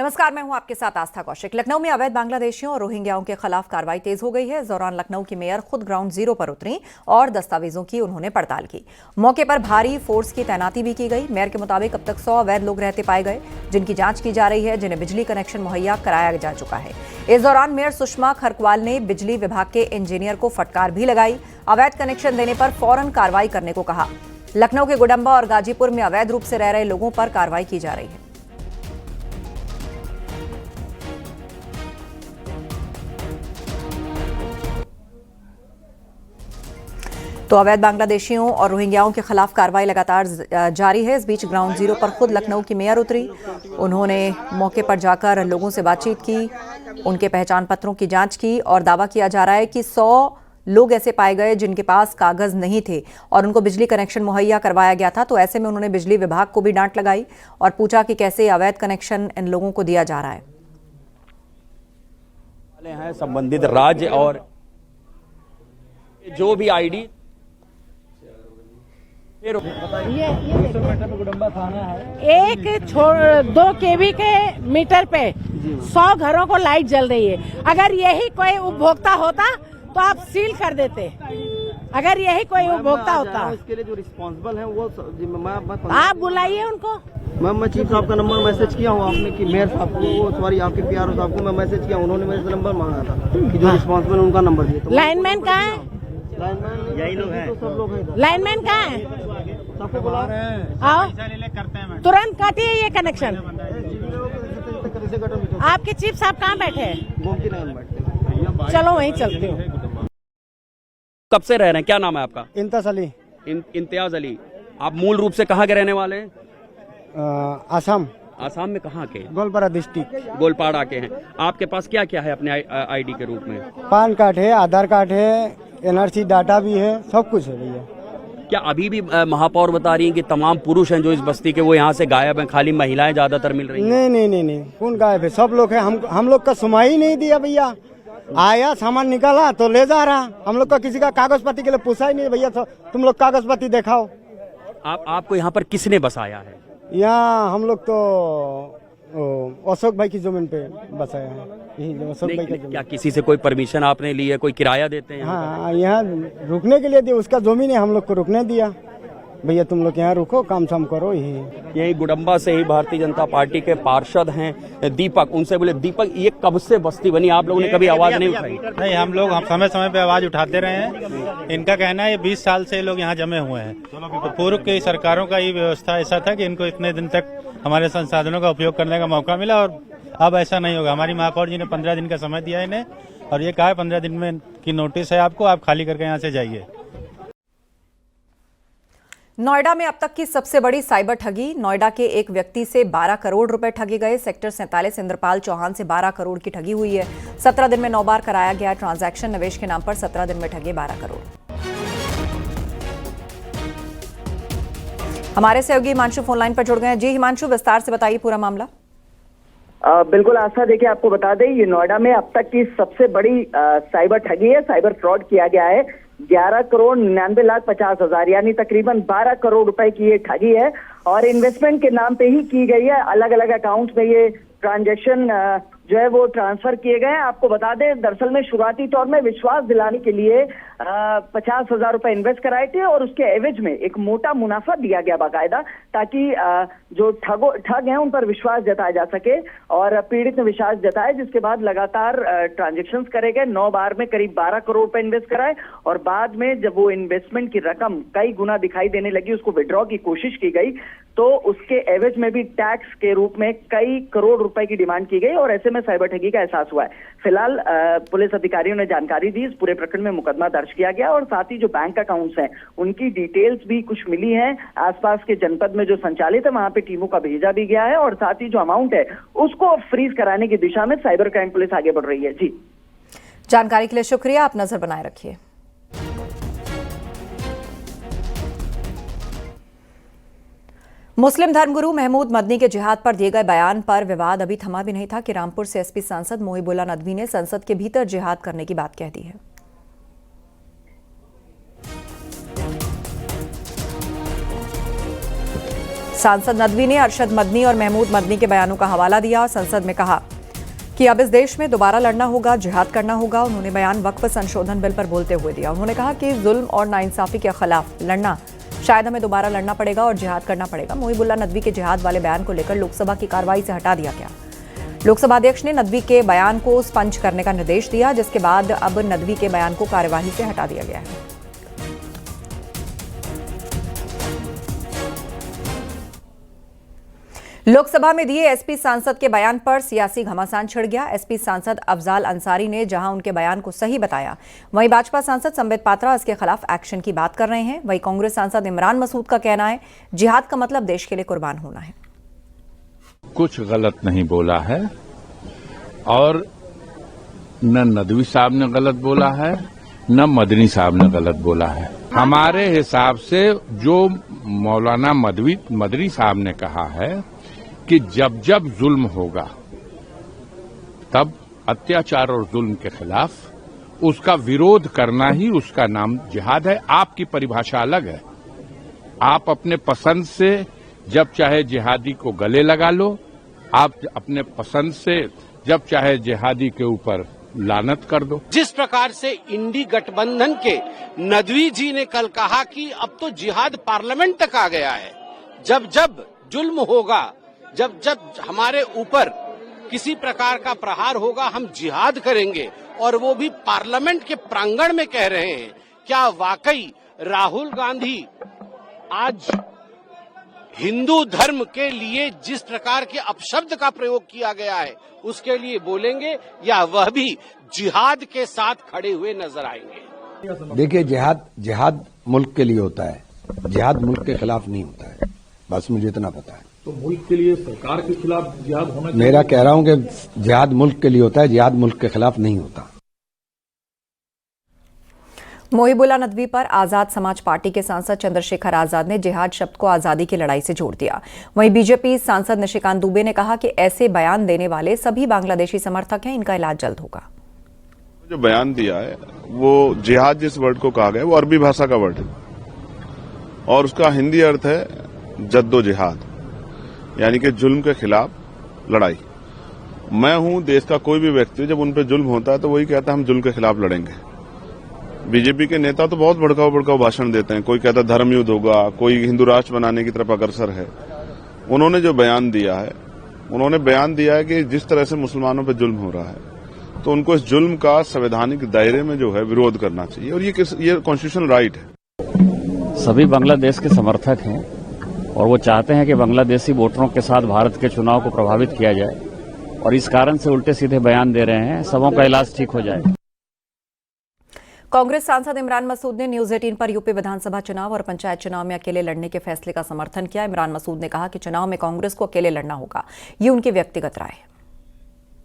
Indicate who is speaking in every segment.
Speaker 1: नमस्कार, मैं हूं आपके साथ आस्था कौशिक। लखनऊ में अवैध बांग्लादेशियों और रोहिंग्याओं के खिलाफ कार्रवाई तेज हो गई है। इस दौरान लखनऊ की मेयर खुद ग्राउंड जीरो पर उतरी और दस्तावेजों की उन्होंने पड़ताल की। मौके पर भारी फोर्स की तैनाती भी की गई। मेयर के मुताबिक अब तक 100 अवैध लोग रहते पाए गए, जिनकी जांच की जा रही है, जिन्हें बिजली कनेक्शन मुहैया कराया जा चुका है। इस दौरान मेयर सुषमा खरकवाल ने बिजली विभाग के इंजीनियर को फटकार भी लगाई। अवैध कनेक्शन देने पर फौरन कार्रवाई करने को कहा। लखनऊ के गुडम्बा और गाजीपुर में अवैध रूप से रह रहे लोगों पर कार्रवाई की जा रही है। तो अवैध बांग्लादेशियों और रोहिंग्याओं के खिलाफ कार्रवाई लगातार जारी है। इस बीच ग्राउंड जीरो पर खुद लखनऊ की मेयर उतरी। उन्होंने मौके पर जाकर लोगों से बातचीत की, उनके पहचान पत्रों की जांच की और दावा किया जा रहा है कि 100 लोग ऐसे पाए गए जिनके पास कागज नहीं थे और उनको बिजली कनेक्शन मुहैया करवाया गया था। तो ऐसे में उन्होंने बिजली विभाग को भी डांट लगाई और पूछा कि कैसे अवैध कनेक्शन इन लोगों को दिया जा रहा
Speaker 2: है। संबंधित राज्य और जो भी आईडी
Speaker 3: ये गुडम्बा थाना है। 2 केवी के मीटर पे 100 घरों को लाइट जल रही है। अगर यही कोई उपभोक्ता होता तो आप सील कर देते। अगर यही कोई उपभोक्ता होता,
Speaker 4: इसके लिए जो रिस्पॉन्सिबल है वो
Speaker 3: आप बुलाइए उनको।
Speaker 4: मैम, मैं चीफ साहब का नंबर मैसेज किया हूँ आपने कि मेयर साहब को, सॉरी आपके पीआरओ साहब को मैं मैसेज किया, उन्होंने मेरे से नंबर मांगा था कि जो रिस्पॉन्सिबल उनका नंबर दिया। तो
Speaker 3: लाइनमैन कहाँ है?
Speaker 4: लाइनमैन यही लोग हैं, तो सब लोग हैं।
Speaker 3: लाइनमैन कहाँ है?
Speaker 4: सबको बुला रहे हैं।
Speaker 3: आओ, तुरंत काटिए ये कनेक्शन। आपके चीफ साहब कहाँ बैठे हैं?
Speaker 4: गोमती नगर में बैठते हैं।
Speaker 3: चलो वहीं चलते हो।
Speaker 2: कब से रह रहे हैं? क्या नाम है आपका?
Speaker 5: इंतज़ अली।
Speaker 2: इम्तियाज अली। आप मूल रूप से कहाँ के रहने वाले हैं?
Speaker 5: असम।
Speaker 2: आसाम में कहाँ के?
Speaker 5: गोलपाड़ा डिस्ट्रिक्ट।
Speaker 2: गोलपाड़ा के हैं। आपके पास क्या क्या है अपने आईडी के रूप में?
Speaker 5: पान कार्ड है, आधार कार्ड है, एनआरसी डाटा भी है, सब कुछ है भैया।
Speaker 2: क्या अभी भी महापौर बता रही हैं कि तमाम पुरुष हैं जो इस बस्ती के वो यहाँ से गायब हैं, खाली महिलाएं ज्यादातर मिल रही हैं?
Speaker 5: नहीं, कौन गायब है? सब लोग है। हम लोग का सुनवाई ही नहीं दिया भैया। आया सामान निकाला तो ले जा रहा। हम लोग का किसी का कागज पत्ती के लिए पूछा ही नहीं भैया। तुम लोग कागज पत्ती दिखाओ।
Speaker 2: आपको यहाँ पर किसने बसाया है?
Speaker 5: यहाँ हम लोग तो अशोक भाई की जमीन पे बसाया है। यही अशोक भाई का।
Speaker 2: क्या किसी से कोई परमिशन आपने ली है? कोई किराया देते हैं?
Speaker 5: हाँ, यहाँ रुकने के लिए दिया। उसका जमीन है, हम लोग को रुकने दिया। भैया तुम लोग यहाँ रुको, काम शाम करो।
Speaker 2: यही गुडम्बा से ही भारतीय जनता पार्टी के पार्षद हैं दीपक। उनसे बोले, दीपक ये कब से बस्ती बनी? आप लोगों ने कभी आवाज नहीं उठाई?
Speaker 6: नहीं, हम लोग समय समय पे आवाज उठाते रहे हैं। इनका कहना है 20 साल से लोग यहाँ जमे हुए हैं। तो पूर्व की सरकारों का ये व्यवस्था ऐसा था कि इनको इतने दिन तक हमारे संसाधनों का उपयोग करने का मौका मिला और अब ऐसा नहीं होगा। हमारी महापौर जी ने 15 दिन का समय दिया इन्हें और ये कहा है 15 दिन में की नोटिस है आपको, आप खाली करके यहाँ से जाइए।
Speaker 1: नोएडा में अब तक की सबसे बड़ी साइबर ठगी। नोएडा के एक व्यक्ति से 12 करोड़ रुपए ठगे गए। सेक्टर 47 इंद्रपाल चौहान से 12 करोड़ की ठगी हुई है। 17 दिन में 9 बार कराया गया ट्रांजैक्शन। निवेश के नाम पर 17 दिन में ठगे 12 करोड़। हमारे सहयोगी हिमांशु फोनलाइन पर जुड़ गए हैं। जी हिमांशु, विस्तार से बताइए पूरा मामला।
Speaker 7: बिल्कुल आस्था, देखिए आपको बता दें ये नोएडा में अब तक की सबसे बड़ी साइबर ठगी है। साइबर फ्रॉड किया गया है। 11 करोड़ 99,50,000 यानी तकरीबन 12 करोड़ रुपए की ये ठगी है और इन्वेस्टमेंट के नाम पे ही की गई है। अलग अलग अकाउंट में ये ट्रांजैक्शन जो है वो ट्रांसफर किए गए हैं। आपको बता दें दरअसल में शुरुआती तौर में विश्वास दिलाने के लिए 50,000 रुपए इन्वेस्ट कराए थे और उसके एवज में एक मोटा मुनाफा दिया गया बाकायदा, ताकि जो ठग हैं उन पर विश्वास जताया जा सके और पीड़ित ने विश्वास जताया, जिसके बाद लगातार ट्रांजेक्शंस करे गए। 9 बार में करीब 12 करोड़ रुपए इन्वेस्ट कराए और बाद में जब वो इन्वेस्टमेंट की रकम कई गुना दिखाई देने लगी, उसको विड्रॉ की कोशिश की गई तो उसके एवज में भी टैक्स के रूप में कई करोड़ रुपए की डिमांड की गई और ऐसे में साइबर ठगी का एहसास हुआ है। फिलहाल पुलिस अधिकारियों ने जानकारी दी। इस पूरे प्रकरण में मुकदमा दर्ज किया गया और साथ ही जो बैंक अकाउंट्स हैं उनकी डिटेल्स भी कुछ मिली हैं। आसपास के जनपद में जो संचालित है वहां पे टीमों का भेजा भी गया है और साथ ही जो अमाउंट है उसको फ्रीज कराने की दिशा में साइबर क्राइम पुलिस आगे बढ़ रही है। जी,
Speaker 1: जानकारी के लिए शुक्रिया। आप नजर बनाए रखिए। मुस्लिम धर्मगुरु महमूद मदनी के जिहाद पर दिए गए बयान पर विवाद अभी थमा भी नहीं था कि रामपुर से एसपी सांसद मोहिबुल्ला नदवी ने संसद के भीतर जिहाद करने की बात कह दी है। सांसद नदवी ने अरशद मदनी और महमूद मदनी के बयानों का हवाला दिया। संसद में कहा कि अब इस देश में दोबारा लड़ना होगा, जिहाद करना होगा। उन्होंने बयान वक्फ संशोधन बिल पर बोलते हुए दिया। उन्होंने कहा कि जुल्म और नाइंसाफी के खिलाफ लड़ना, शायद हमें दोबारा लड़ना पड़ेगा और जिहाद करना पड़ेगा। मुहिबुल्ला नदवी के जिहाद वाले बयान को लेकर लोकसभा की कार्रवाई से हटा दिया गया। लोकसभा अध्यक्ष ने नदवी के बयान को स्पंज करने का निर्देश दिया, जिसके बाद अब नदवी के बयान को कार्यवाही से हटा दिया गया है। लोकसभा में दिए एसपी सांसद के बयान पर सियासी घमासान छिड़ गया। एसपी सांसद अफजाल अंसारी ने जहां उनके बयान को सही बताया, वहीं भाजपा सांसद संबित पात्रा इसके खिलाफ एक्शन की बात कर रहे हैं। वहीं कांग्रेस सांसद इमरान मसूद का कहना है जिहाद का मतलब देश के लिए कुर्बान होना है।
Speaker 8: कुछ गलत नहीं बोला है और न नदवी साहब ने गलत बोला है, न मदनी साहब ने गलत बोला है। हमारे हिसाब से जो मौलाना मदनी साहब ने कहा है कि जब जब जुल्म होगा तब अत्याचार और जुल्म के खिलाफ उसका विरोध करना ही उसका नाम जिहाद है। आपकी परिभाषा अलग है। आप अपने पसंद से जब चाहे जिहादी को गले लगा लो, आप अपने पसंद से जब चाहे जिहादी के ऊपर लानत कर दो।
Speaker 9: जिस प्रकार से इंडी गठबंधन के नदवी जी ने कल कहा कि अब तो जिहाद पार्लियामेंट तक आ गया है, जब जब जुल्म होगा, जब जब हमारे ऊपर किसी प्रकार का प्रहार होगा, हम जिहाद करेंगे, और वो भी पार्लियामेंट के प्रांगण में कह रहे हैं। क्या वाकई राहुल गांधी आज हिंदू धर्म के लिए जिस प्रकार के अपशब्द का प्रयोग किया गया है उसके लिए बोलेंगे, या वह भी जिहाद के साथ खड़े हुए नजर आएंगे?
Speaker 10: देखिए, जिहाद मुल्क के लिए होता है, जिहाद मुल्क के खिलाफ नहीं होता है, बस मुझे इतना पता है।
Speaker 11: तो मुल्क के लिए सरकार के खिलाफ जिहाद होना चाहिए।
Speaker 10: मेरा कह रहा हूं कि जिहाद मुल्क के लिए होता है, जिहाद मुल्क के खिलाफ नहीं होता।
Speaker 1: मुहिबुल्ला नदवी पर आजाद समाज पार्टी के सांसद चंद्रशेखर आजाद ने जिहाद शब्द को आजादी की लड़ाई से जोड़ दिया। वहीं बीजेपी सांसद निशिकांत दुबे ने कहा कि ऐसे बयान देने वाले सभी बांग्लादेशी समर्थक हैं, इनका इलाज जल्द होगा।
Speaker 12: जो बयान दिया है वो जिहाद जिस वर्ड को कहा गया वो अरबी भाषा का वर्ड है और उसका हिंदी अर्थ है जद्दोजिहाद, यानी कि जुल्म के खिलाफ लड़ाई। मैं हूं देश का कोई भी व्यक्ति, जब उन पर जुल्म होता है तो वही कहता है हम जुल्म के खिलाफ लड़ेंगे। बीजेपी के नेता तो बहुत भड़काऊ भाषण देते हैं, कोई कहता है धर्म युद्ध होगा, कोई हिंदू राष्ट्र बनाने की तरफ अग्रसर है। उन्होंने जो बयान दिया है, उन्होंने बयान दिया है कि जिस तरह से मुसलमानों पर जुल्म हो रहा है तो उनको इस जुल्म का संवैधानिक दायरे में जो है विरोध करना चाहिए और ये कॉन्स्टिट्यूशनल राइट है।
Speaker 13: सभी बांग्लादेश के समर्थक हैं और वो चाहते हैं कि बांग्लादेशी वोटरों के साथ भारत के चुनाव को प्रभावित किया जाए और इस कारण से उल्टे सीधे बयान दे रहे हैं। सबों का इलाज ठीक हो जाए।
Speaker 1: कांग्रेस सांसद इमरान मसूद ने न्यूज 18 पर यूपी विधानसभा चुनाव और पंचायत चुनाव में अकेले लड़ने के फैसले का समर्थन किया। इमरान मसूद ने कहा कि चुनाव में कांग्रेस को अकेले लड़ना होगा, ये उनकी व्यक्तिगत राय है।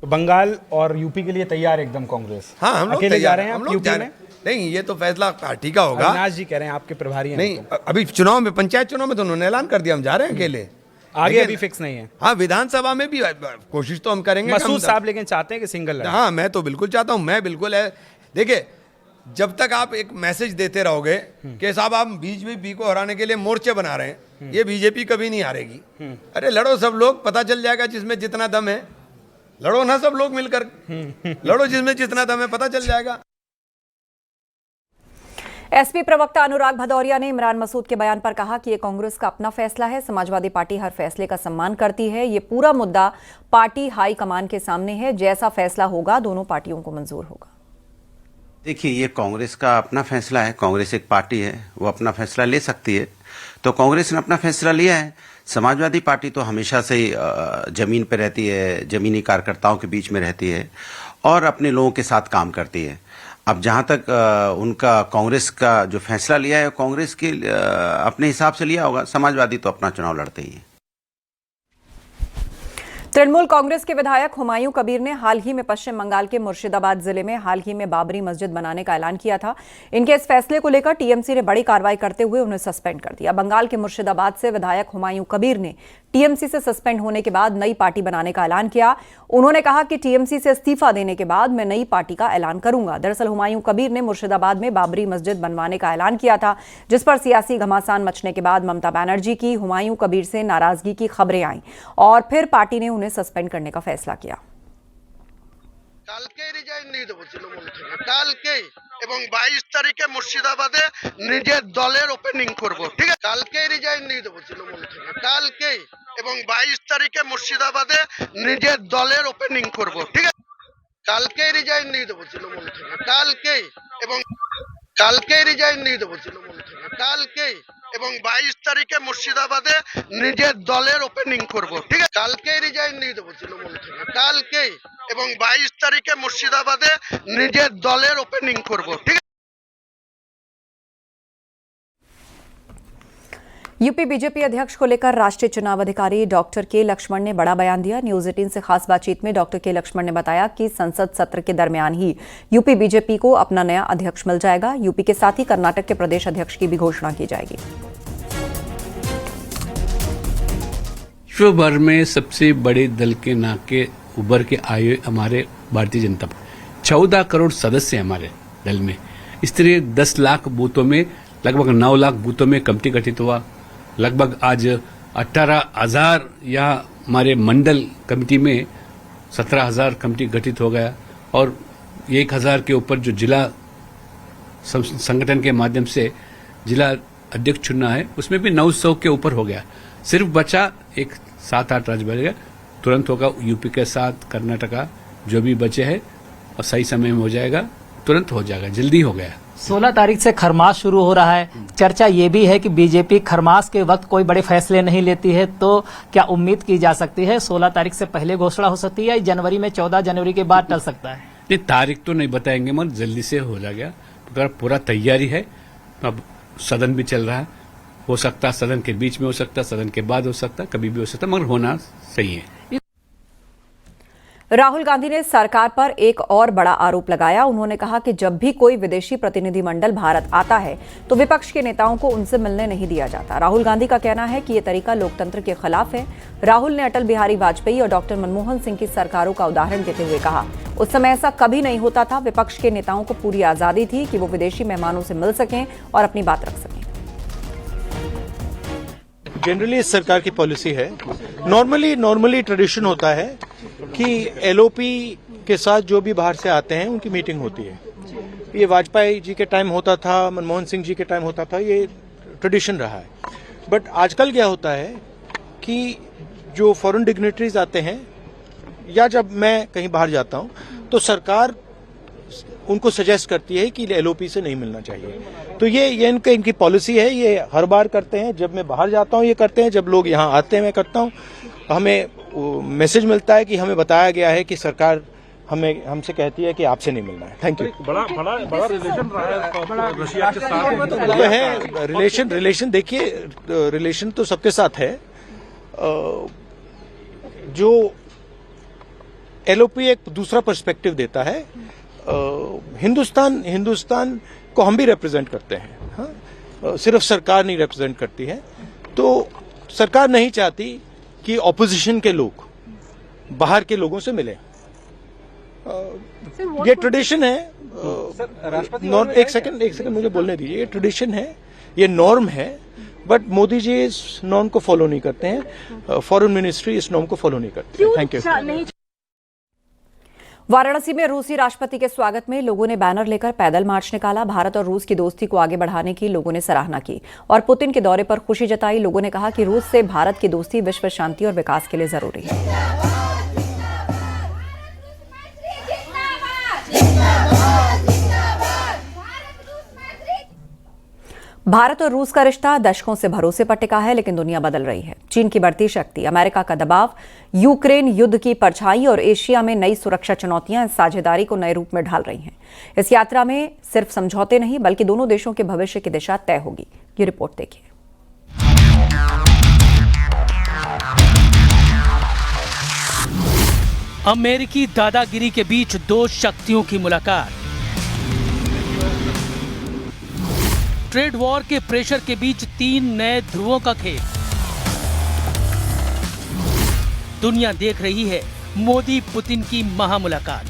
Speaker 14: तो बंगाल और यूपी के लिए तैयार एकदम कांग्रेस?
Speaker 15: हाँ, हम लोग
Speaker 14: अकेले जा रहे हैं,
Speaker 15: हम लोग जा रहे हैं। नहीं, ये तो फैसला पार्टी का होगा।
Speaker 14: अविनाश जी कह रहे हैं आपके प्रभारी हैं।
Speaker 15: नहीं, अभी चुनाव में, पंचायत चुनाव में तो उन्होंने ऐलान कर दिया हम जा रहे हैं अकेले।
Speaker 14: आगे अभी फिक्स नहीं है।
Speaker 15: हाँ, विधानसभा में भी कोशिश तो हम करेंगे।
Speaker 14: मसूद साहब लेकिन चाहते हैं कि सिंगल लड़े।
Speaker 15: हाँ, मैं तो बिल्कुल चाहता हूँ। मैं बिल्कुल है। देखिए, जब तक आप एक मैसेज देते रहोगे कि साहब आप बीजेपी को हराने के लिए मोर्चे बना रहे हैं, ये बीजेपी कभी नहीं हारेगी। अरे लड़ो सब लोग, पता चल जाएगा जिसमें जितना दम है। लड़ो ना सब लोग मिलकर, लड़ो जिसमें जितना दम है, पता चल जाएगा।
Speaker 1: एसपी प्रवक्ता अनुराग भदौरिया ने इमरान मसूद के बयान पर कहा कि ये कांग्रेस का अपना फैसला है, समाजवादी पार्टी हर फैसले का सम्मान करती है। ये पूरा मुद्दा पार्टी हाई कमान के सामने है, जैसा फैसला होगा दोनों पार्टियों को मंजूर होगा।
Speaker 16: देखिए, ये कांग्रेस का अपना फैसला है। कांग्रेस एक पार्टी है, वो अपना फैसला ले सकती है। तो कांग्रेस ने अपना फैसला लिया है। समाजवादी पार्टी तो हमेशा से जमीन पे रहती है, जमीनी कार्यकर्ताओं के बीच में रहती है और अपने लोगों के साथ काम करती है। अब जहां तक उनका कांग्रेस का जो फैसला लिया है, कांग्रेस के अपने हिसाब से लिया होगा। समाजवादी तो अपना चुनाव लड़ते ही है।
Speaker 1: तृणमूल कांग्रेस के विधायक हुमायूं कबीर ने हाल ही में पश्चिम बंगाल के मुर्शिदाबाद जिले में हाल ही में बाबरी मस्जिद बनाने का ऐलान किया था। इनके इस फैसले को लेकर टीएमसी ने बड़ी कार्रवाई करते हुए उन्हें सस्पेंड कर दिया। बंगाल के मुर्शिदाबाद से विधायक हुमायूं कबीर ने टीएमसी से सस्पेंड होने के बाद नई पार्टी बनाने का ऐलान किया। उन्होंने कहा कि टीएमसी से इस्तीफा देने के बाद मैं नई पार्टी का ऐलान करूंगा। दरअसल हुमायूं कबीर ने मुर्शिदाबाद में बाबरी मस्जिद बनवाने का ऐलान किया था, जिस पर सियासी घमासान मचने के बाद ममता बनर्जी की हुमायूं कबीर से नाराजगी की खबरें आईं और फिर पार्टी ने उन्हें सस्पेंड करने का फैसला किया।
Speaker 17: কালকেই রিজাইন দিয়ে দেবো তৃণমূল থেকে, কালকেই, এবং 22 তারিখে মুর্শিদাবাদে নিজের দলের ওপেনিং করব, ঠিক আছে? কালকেই রিজাইন দিয়ে দেবো তৃণমূল থেকে, কালকেই, এবং 22 তারিখে মুর্শিদাবাদে নিজের দলের ওপেনিং করব, ঠিক আছে? কালকেই রিজাইন দিয়ে দেবো তৃণমূল থেকে, কালকেই, এবং কালকেই রিজাইন দিয়ে দেবো তৃণমূল থেকে, কালকেই, এবং 22 তারিখে মুর্শিদাবাদে নিজের দলের ওপেনিং করব, ঠিক আছে? কালকেই রিজাইন দিয়ে দেবো তৃণমূল থেকে, কালকেই, এবং 22 তারিখে মুর্শিদাবাদে নিজের দলের ওপেনিং করব, ঠিক আছে?
Speaker 1: यूपी बीजेपी अध्यक्ष को लेकर राष्ट्रीय चुनाव अधिकारी डॉक्टर के लक्ष्मण ने बड़ा बयान दिया। न्यूज 18 से खास बातचीत में डॉक्टर के लक्ष्मण ने बताया कि संसद सत्र के दरमियान ही यूपी बीजेपी को अपना नया अध्यक्ष मिल जाएगा। यूपी के साथ ही कर्नाटक के प्रदेश अध्यक्ष की भी घोषणा की जाएगी।
Speaker 18: विश्व भर में सबसे बड़े दल के नाम के उभर के आए हमारे भारतीय जनता पार्टी, 14 करोड़ सदस्य हमारे दल में। इस तरह 10 लाख बूथों में लगभग 9 लाख बूथों में कमेटी गठित हुआ। लगभग आज 18,000 यहाँ हमारे मंडल कमेटी में 17,000 कमेटी गठित हो गया और 1,000 के ऊपर जो जिला संगठन के माध्यम से जिला अध्यक्ष चुनना है उसमें भी 900 के ऊपर हो गया। सिर्फ बचा एक 7-8 राज्य बचेगा, तुरंत होगा यूपी के साथ कर्नाटका जो भी बचे हैं और सही समय में हो जाएगा, तुरंत हो जाएगा, जल्दी हो गया।
Speaker 19: 16 तारीख से खरमास शुरू हो रहा है। चर्चा ये भी है कि बीजेपी खरमास के वक्त कोई बड़े फैसले नहीं लेती है, तो क्या उम्मीद की जा सकती है 16 तारीख से पहले घोषणा हो सकती है या जनवरी में 14 जनवरी के बाद टल सकता है?
Speaker 18: नहीं, तारीख तो नहीं बताएंगे मगर जल्दी से हो जाएगा। अगर पूरा तैयारी है, अब सदन भी चल रहा है, हो सकता है सदन के बीच में हो सकता है, सदन के बाद हो सकता है, कभी भी हो सकता है, मगर होना सही है।
Speaker 1: राहुल गांधी ने सरकार पर एक और बड़ा आरोप लगाया। उन्होंने कहा कि जब भी कोई विदेशी प्रतिनिधिमंडल भारत आता है तो विपक्ष के नेताओं को उनसे मिलने नहीं दिया जाता। राहुल गांधी का कहना है कि यह तरीका लोकतंत्र के खिलाफ है। राहुल ने अटल बिहारी वाजपेयी और डॉक्टर मनमोहन सिंह की सरकारों का उदाहरण देते हुए कहा, उस समय ऐसा कभी नहीं होता था। विपक्ष के नेताओं को पूरी आजादी थी कि वो विदेशी मेहमानों से मिल सकें और अपनी बात रख सकें।
Speaker 20: जनरली इस सरकार की पॉलिसी है, नॉर्मली ट्रेडिशन होता है कि एलओपी के साथ जो भी बाहर से आते हैं उनकी मीटिंग होती है। ये वाजपेयी जी के टाइम होता था, मनमोहन सिंह जी के टाइम होता था, ये ट्रेडिशन रहा है। बट आजकल क्या होता है कि जो फॉरेन डिग्नेटरीज आते हैं या जब मैं कहीं बाहर जाता हूं तो सरकार उनको सजेस्ट करती है कि एलओपी से नहीं मिलना चाहिए। तो ये इनकी पॉलिसी है, ये हर बार करते हैं। जब मैं बाहर जाता हूं ये करते हैं, जब लोग यहाँ आते हैं मैं करता हूं। हमें मैसेज मिलता है कि हमें बताया गया है कि सरकार हमसे कहती है कि आपसे नहीं मिलना है। Thank you.
Speaker 11: बड़ा रिलेशन रहा है रशिया के साथ
Speaker 20: तो है रिलेशन देखिए, रिलेशन तो सबके साथ है। जो एलओपी एक दूसरा पर्सपेक्टिव देता है। हिंदुस्तान को हम भी रिप्रेजेंट करते हैं, हाँ? सिर्फ सरकार नहीं रिप्रेजेंट करती है। तो सरकार नहीं चाहती कि ऑपोजिशन के लोग बाहर के लोगों से मिले। ये ट्रेडिशन है। एक सेकंड मुझे बोलने दीजिए। ये ट्रेडिशन है, ये नॉर्म है, बट मोदी जी इस नॉर्म को फॉलो नहीं करते हैं। फॉरेन मिनिस्ट्री इस नॉर्म को फॉलो नहीं करती है। Thank you.
Speaker 1: वाराणसी में रूसी राष्ट्रपति के स्वागत में लोगों ने बैनर लेकर पैदल मार्च निकाला। भारत और रूस की दोस्ती को आगे बढ़ाने की लोगों ने सराहना की और पुतिन के दौरे पर खुशी जताई। लोगों ने कहा कि रूस से भारत की दोस्ती विश्व शांति और विकास के लिए जरूरी है। भारत और रूस का रिश्ता दशकों से भरोसे पर टिका है, लेकिन दुनिया बदल रही है। चीन की बढ़ती शक्ति, अमेरिका का दबाव, यूक्रेन युद्ध की परछाई और एशिया में नई सुरक्षा चुनौतियां इस साझेदारी को नए रूप में ढाल रही हैं। इस यात्रा में सिर्फ समझौते नहीं बल्कि दोनों देशों के भविष्य की दिशा तय होगी। ये रिपोर्ट देखिए।
Speaker 21: अमेरिकी दादागिरी के बीच दो शक्तियों की मुलाकात। ट्रेड वॉर के प्रेशर के बीच तीन नए ध्रुवों का खेल। दुनिया देख रही है मोदी पुतिन की महामुलाकात।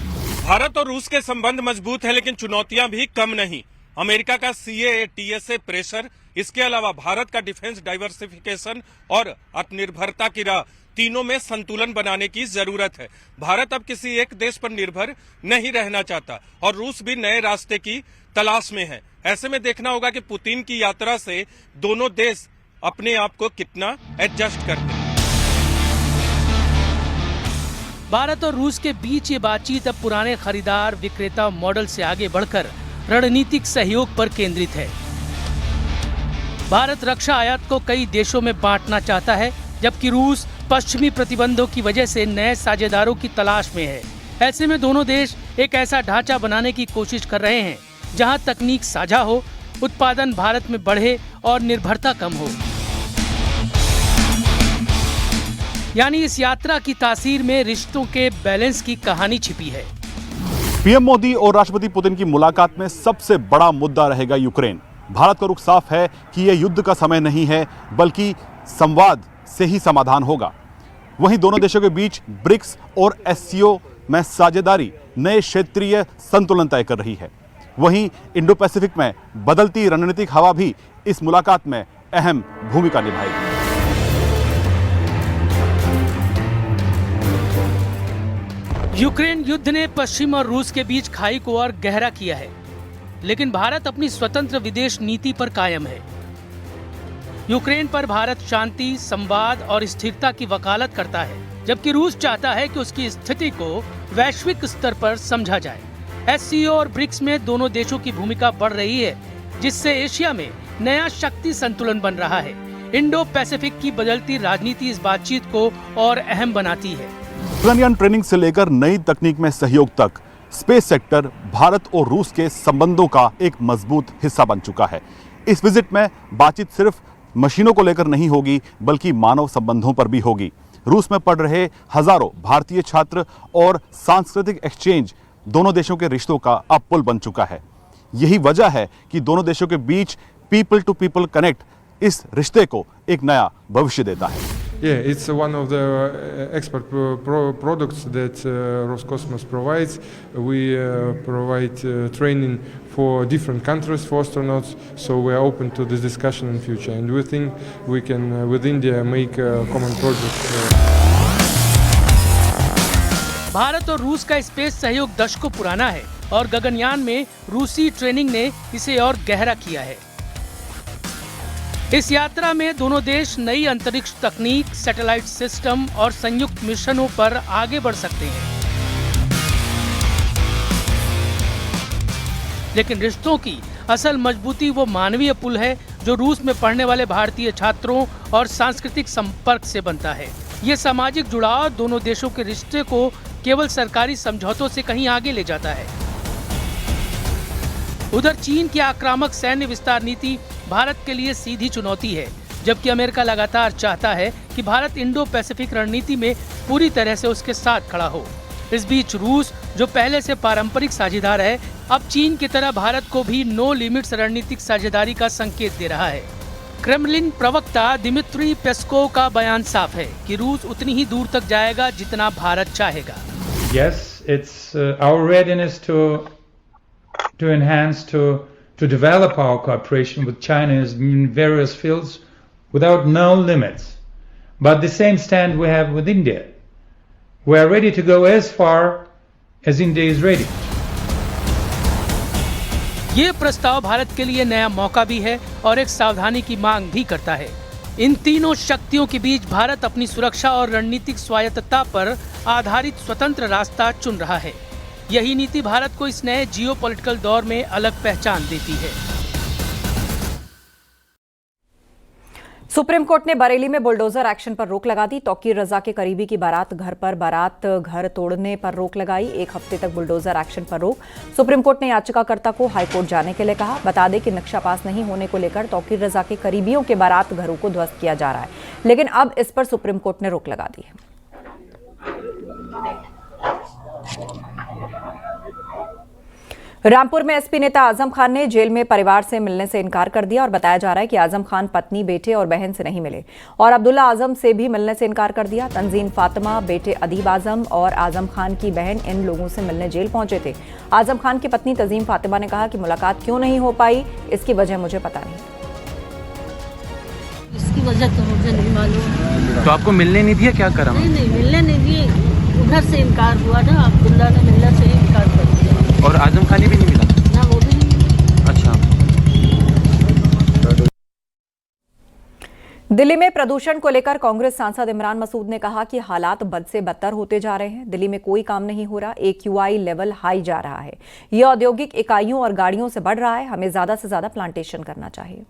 Speaker 11: भारत और रूस के संबंध मजबूत है, लेकिन चुनौतियां भी कम नहीं। अमेरिका का CAA TSA प्रेशर, इसके अलावा भारत का डिफेंस डाइवर्सिफिकेशन और आत्मनिर्भरता की राह, तीनों में संतुलन बनाने की जरूरत है। भारत अब किसी एक देश पर निर्भर नहीं रहना चाहता और रूस भी नए रास्ते की तलाश में है। ऐसे में देखना होगा कि पुतिन की यात्रा से दोनों देश अपने आप को कितना एडजस्ट करते हैं।
Speaker 21: भारत और रूस के बीच ये बातचीत अब पुराने खरीदार विक्रेता मॉडल से आगे बढ़कर रणनीतिक सहयोग पर केंद्रित है। भारत रक्षा आयात को कई देशों में बांटना चाहता है, जबकि रूस पश्चिमी प्रतिबंधों की वजह से नए साझेदारों की तलाश में है। ऐसे में दोनों देश एक ऐसा ढांचा बनाने की कोशिश कर रहे हैं जहां तकनीक साझा हो, उत्पादन भारत में बढ़े और निर्भरता कम हो। यानी इस यात्रा की तासीर में रिश्तों के बैलेंस की कहानी छिपी है।
Speaker 22: पीएम मोदी और राष्ट्रपति पुतिन की मुलाकात में सबसे बड़ा मुद्दा रहेगा यूक्रेन। भारत का रुख साफ है कि यह युद्ध का समय नहीं है, बल्कि संवाद से ही समाधान होगा। वहीं दोनों देशों के बीच ब्रिक्स और SCO में साझेदारी नए क्षेत्रीय संतुलन तय कर रही है। वहीं इंडो पैसिफिक में बदलती रणनीतिक हवा भी इस मुलाकात में अहम भूमिका निभाएगी।
Speaker 21: यूक्रेन युद्ध ने पश्चिम और रूस के बीच खाई को और गहरा किया है, लेकिन भारत अपनी स्वतंत्र विदेश नीति पर कायम है। यूक्रेन पर भारत शांति, संवाद और स्थिरता की वकालत करता है, जबकि रूस चाहता है कि उसकी स्थिति को वैश्विक स्तर पर समझा जाए। SCO और ब्रिक्स में दोनों देशों की भूमिका बढ़ रही है, जिससे एशिया में नया शक्ति संतुलन बन रहा है। इंडो पैसिफिक की बदलती राजनीति इस बातचीत को और अहम बनाती है।
Speaker 22: गगनयान ट्रेनिंग से लेकर नई तकनीक में सहयोग तक स्पेस सेक्टर भारत और रूस के संबंधों का एक मजबूत हिस्सा बन चुका है। इस विजिट में बातचीत सिर्फ मशीनों को लेकर नहीं होगी, बल्कि मानव संबंधों पर भी होगी। रूस में पढ़ रहे हजारों भारतीय छात्र और सांस्कृतिक एक्सचेंज दोनों देशों के रिश्तों का अब पुल बन चुका है। यही वजह है कि दोनों देशों के बीच पीपल टू पीपल कनेक्ट इस रिश्ते को एक नया भविष्य देता है।
Speaker 23: Yeah, it's one of the export products that Roscosmos provides. We provide training for different countries for astronauts, so we are open to this discussion in future. And we think we can, with India, make common projects.
Speaker 21: Bharat और रूस का space सहयोग दशकों पुराना है और गगनयान में रूसी ट्रेनिंग ने इसे और गहरा किया है। इस यात्रा में दोनों देश नई अंतरिक्ष तकनीक, सैटेलाइट सिस्टम और संयुक्त मिशनों पर आगे बढ़ सकते हैं। लेकिन रिश्तों की असल मजबूती वो मानवीय पुल है जो रूस में पढ़ने वाले भारतीय छात्रों और सांस्कृतिक संपर्क से बनता है। ये सामाजिक जुड़ाव दोनों देशों के रिश्ते को केवल सरकारी समझौतों से कहीं आगे ले जाता है। उधर चीन की आक्रामक सैन्य विस्तार नीति भारत के लिए सीधी चुनौती है, जबकि अमेरिका लगातार चाहता है कि भारत इंडो पैसिफिक रणनीति में पूरी तरह से उसके साथ खड़ा हो। इस बीच रूस, जो पहले से पारंपरिक साझेदार है, अब चीन की तरह भारत को भी नो लिमिट्स रणनीतिक साझेदारी का संकेत दे रहा है। क्रेमलिन प्रवक्ता दिमित्री पेस्कोव का बयान साफ है कि रूस उतनी ही दूर तक जाएगा जितना भारत चाहेगा।
Speaker 24: Yes, it's our readiness to enhance, to develop our cooperation with China in various fields without no limits. But the same stand we have with India. We are ready to go as far as India is ready.
Speaker 21: ये प्रस्ताव भारत के लिए नया मौका भी है और एक सावधानी की मांग भी करता है। इन तीनों शक्तियों के बीच भारत अपनी सुरक्षा और रणनीतिक स्वायत्तता पर आधारित स्वतंत्र रास्ता चुन रहा है। यही नीति भारत को इस नए जियोपॉलिटिकल दौर में अलग पहचान देती है।
Speaker 1: सुप्रीम कोर्ट ने बरेली में बुलडोजर एक्शन पर रोक लगा दी। तौकीर रजा के करीबी की बारात घर तोड़ने पर रोक लगाई। 1 हफ्ते तक बुलडोजर एक्शन पर रोक। सुप्रीम कोर्ट ने याचिकाकर्ता को हाईकोर्ट जाने के लिए कहा। बता दें कि नक्शा पास नहीं होने को लेकर तौकीर रजा के करीबियों के बारात घरों को ध्वस्त किया जा रहा है, लेकिन अब इस पर सुप्रीम कोर्ट ने रोक लगा दी है। रामपुर में एसपी नेता आजम खान ने जेल में परिवार से मिलने से इनकार कर दिया और बताया जा रहा है कि आजम खान पत्नी, बेटे और बहन से नहीं मिले और अब्दुल्ला आजम से भी मिलने से इनकार कर दिया। तंजीम फातिमा, बेटे अदीब आजम और आजम खान की बहन इन लोगों से मिलने जेल पहुंचे थे। आजम खान की पत्नी तंजीम फातिमा ने कहा कि मुलाकात क्यों नहीं हो पाई, इसकी वजह मुझे पता नहीं।
Speaker 2: इसकी वजह तो मुझे नहीं मालूम।
Speaker 3: तो आपको मिलने नहीं दिया, क्या करा?
Speaker 2: नहीं मिलने नहीं दिए, उधर से इनकार हुआ ना, अब्दुल्ला ने मिलने से इनकार कर दिया।
Speaker 3: और आजम खान भी नहीं मिला?
Speaker 2: ना, वो भी नहीं मिला।
Speaker 3: अच्छा।
Speaker 1: दिल्ली में प्रदूषण को लेकर कांग्रेस सांसद इमरान मसूद ने कहा कि हालात बद से बदतर होते जा रहे हैं। दिल्ली में कोई काम नहीं हो रहा, AQI लेवल हाई जा रहा है। यह औद्योगिक इकाइयों और गाड़ियों से बढ़ रहा है। हमें ज्यादा से ज्यादा प्लांटेशन करना चाहिए।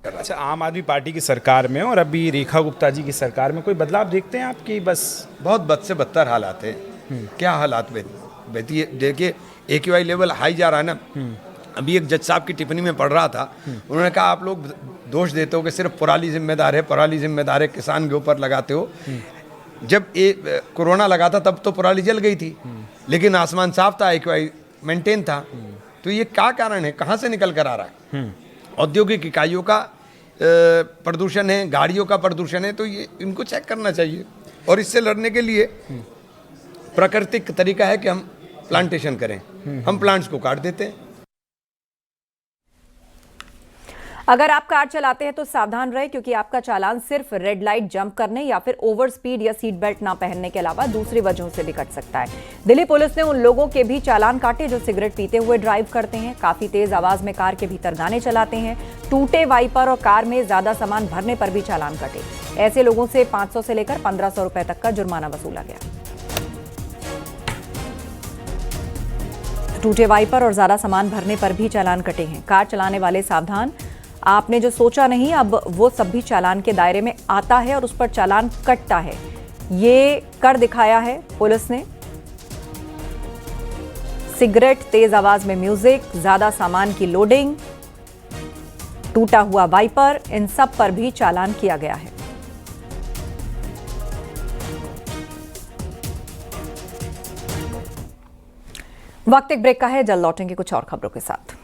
Speaker 14: अच्छा, आम आदमी पार्टी की सरकार में और अभी रेखा गुप्ता जी की सरकार में कोई बदलाव देखते हैं आपकी? बस
Speaker 15: बहुत बद से बदतर हालात है। क्या हालात देखिए, AQI लेवल हाई जा रहा है ना। अभी एक जज साहब की टिप्पणी में पढ़ रहा था, उन्होंने कहा आप लोग दोष देते हो कि सिर्फ पराली जिम्मेदार है, किसान के ऊपर लगाते हो। जब कोरोना लगा था तब तो पराली जल गई थी, लेकिन आसमान साफ था, AQI मेंटेन था। तो ये क्या कारण है, कहाँ से निकल कर आ रहा है? औद्योगिक इकाइयों का प्रदूषण है, गाड़ियों का प्रदूषण है, तो ये इनको चेक करना चाहिए। और इससे लड़ने के लिए प्राकृतिक तरीका है कि हम प्लांटेशन करें। हम प्लांट्स को काट देते हैं।
Speaker 1: अगर आप कार चलाते हैं तो सावधान रहे, क्योंकि आपका चालान सिर्फ रेड लाइट जंप करने या फिर ओवर स्पीड या सीट बेल्ट ना पहनने के अलावा दूसरी वजहों से भी कट सकता है। दिल्ली पुलिस ने उन लोगों के भी चालान काटे जो सिगरेट पीते हुए ड्राइव करते हैं, काफी तेज आवाज में कार के भीतर गाने चलाते हैं, टूटे वाइपर और कार में ज्यादा सामान भरने पर भी चालान कटे। ऐसे लोगों से 500 से लेकर 1500 रुपए तक का जुर्माना वसूला गया। टूटे वाइपर और ज्यादा सामान भरने पर भी चालान कटे हैं। कार चलाने वाले सावधान, आपने जो सोचा नहीं अब वो सब भी चालान के दायरे में आता है और उस पर चालान कटता है। ये कर दिखाया है पुलिस ने। सिगरेट, तेज आवाज में म्यूजिक, ज्यादा सामान की लोडिंग, टूटा हुआ वाइपर, इन सब पर भी चालान किया गया है। वक्त एक ब्रेक का है, जल्द लौटेंगे कुछ और खबरों के साथ।